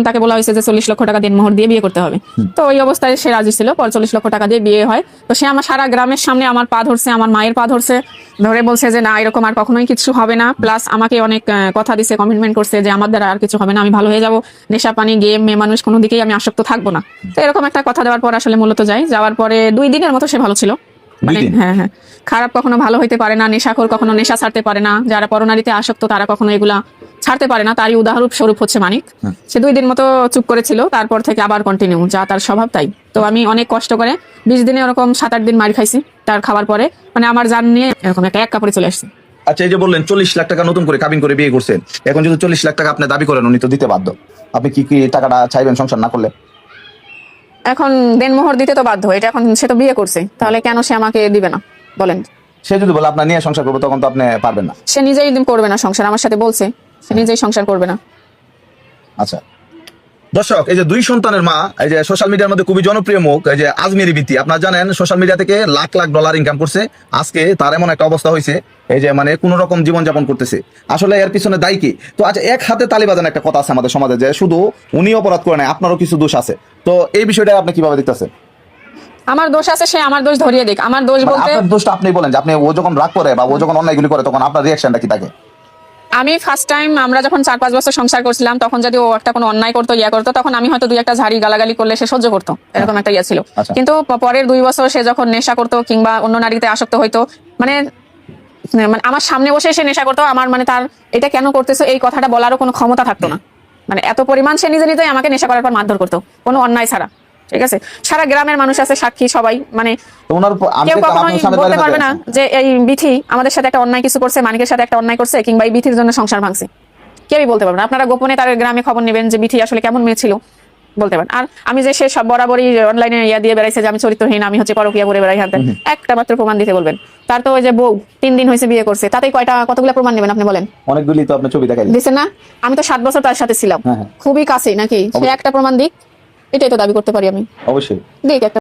তাকে বলা হয়েছে যে 40 লক্ষ টাকা দিনমোহর দিয়ে বিয়ে করতে হবে। তো ওই অবস্থায় সে রাজি ছিল, পর 40 লক্ষ টাকা দিয়ে বিয়ে হয়। তো সে আমার সারা গ্রামের সামনে আমার পা ধরছে, আমার মায়ের পা ধরছে, ধরে বলছে যে না এরকম আর কখনোই কিছু হবে না। প্লাস আমাকে অনেক কথা দিছে, কমিটমেন্ট করছে যে আমার দ্বারা আর কিছু হবে না, আমি ভালো হয়ে যাব, নেশা পানি গেম মেয়ে মানুষ কোনো দিকেই আমি আসক্ত থাকবো না। তো এরকম একটা কথা দেওয়ার পর আসলে মূলত যাওয়ার পরে 2 দিনের মতো সে ভালো ছিল। মানে হ্যাঁ, খারাপ কখনো ভালো হইতে পারে না, নেশাখোর কখনো নেশা ছাড়তে পারে না, যারা পরনারীতে আসক্ত তারা কখনো এগুলা ছাড়তে পারে না। তারই উদাহরণ স্বরূপ হচ্ছে মানিক। সে 2 দিন মতো চুপ করেছিল, তারপর থেকে আবার কন্টিনিউ, যা তার স্বভাব তাই। তো আমি অনেক কষ্ট করে 20 দিনে ওরকম 7-8 দিন মার খাইছি। তার খাওয়ার পরে মানে আমার জান নিয়ে এরকম এক কাপড়ে চলে আসছে। আচ্ছা, এই যে বললেন 40 লাখ টাকা নতুন করে কাবিন করে বিয়ে করছেন, এখন যদি 40 লাখ টাকা আপনি দাবি করেন, উনি তো দিতে বাধ্য, আপনি কি টাকাটা চাইবেন সংসার না করলে? এখন দেনমোহর দিতে তো বাধ্য, এটা এখন সে তো বিয়ে করছে, তাহলে কেন সে আমাকে দিবে না বলেন? সে যদি বলে আপনার নিয়ে সংসার করবো, তখন তো আপনি পারবেন না। সে নিজেই করবে না সংসার, আমার সাথে বলছে সে নিজেই সংসার করবে না। আচ্ছা দর্শক, এই যে 2 সন্তানের মা, এই যে সোশ্যাল মিডিয়ার মধ্যে খুবই জনপ্রিয় মুখ, এই যে আজমেরি বিতি, আপনারা জানেন সোশ্যাল মিডিয়া থেকে লাখ লাখ ডলার ইনকাম করছে। আজকে তার এমন একটা অবস্থা হয়েছে, এই যে মানে কোন রকম জীবনযাপন করতেছে। আসলে এর পিছনে দায়ী কি? তো আচ্ছা, এক হাতে তালি বাজানো একটা কথা আছে আমাদের সমাজে, যে শুধু উনি অপরাধ করে নাই, আপনারও কিছু দোষ আছে। তো এই বিষয়টা আপনি কিভাবে দেখতেছেন? আমার দোষ আছে, সে আমার দোষ ধরিয়ে দিক। আমার দোষ বলতে আপনার দোষটা আপনি বলেন, যে আপনি ও যখন রাগ করে বা ও যখন অন্যায়গুলি করে, তখন আপনার রিঅ্যাকশনটা কি থাকে? আমি ফার্স্ট টাইম আমরা যখন 4-5 বছর সংসার করছিলাম, তখন যদি ও একটা কোনো অন্যায় করতো, করতো, তখন আমি হয়তো 2-1টা ঝাড়ি গালাগালি করলে সে সহ্য করতো, এরকম একটা ছিল। কিন্তু পরের 2 বছর সে যখন নেশা করতো কিংবা অন্য নারীতে আসক্ত হইতো, মানে আমার সামনে বসে সে নেশা করতো, আমার মানে তার এটা কেন করতেছো এই কথাটা বলারও কোনো ক্ষমতা থাকতো না। মানে এত পরিমাণ সে নিজে নিজেই আমাকে নেশা করার পর মারধর করতো, কোনো অন্যায় ছাড়া। ঠিক আছে, সারা গ্রামের মানুষ আছে সাক্ষী, সবাই, মানে কেউ কখনোই বলতে পারবে না যে এই বিথি আমাদের সাথে একটা অন্যায় কিছু করছে, মানিকের সাথে একটা অন্যায় করছে, কিংবা এই বিথির জন্য সংসার ভাঙছে, কেউই বলতে পারবে না। আপনারা গোপনে তার গ্রামে খবর নেবেন যে বিথি আসলে কেমন মেয়ে ছিল, বলতে পারেন। আর আমি যে সে সব বরাবরই অনলাইনে দিয়ে বেড়াইছে যে আমি চরিত্রহীন, আমি হচ্ছে পরকীয়া করে বেড়াই, হাতে একটা মাত্র প্রমাণ দিতে বলবেন। তার তো ওই যে বউ 3 দিন হয়েছে বিয়ে করছে, তাতেই কতগুলো প্রমাণ নেবেন আপনি বলেন? অনেকগুলি তো আপনি ছবি দেখাই দিচ্ছেন না? আমি তো 7 বছর তার সাথে ছিলাম, খুবই কাছেই, নাকি সে একটা প্রমাণ দিক, এটাই তো দাবি করতে পারি আমি। অবশ্যই দিক একটা।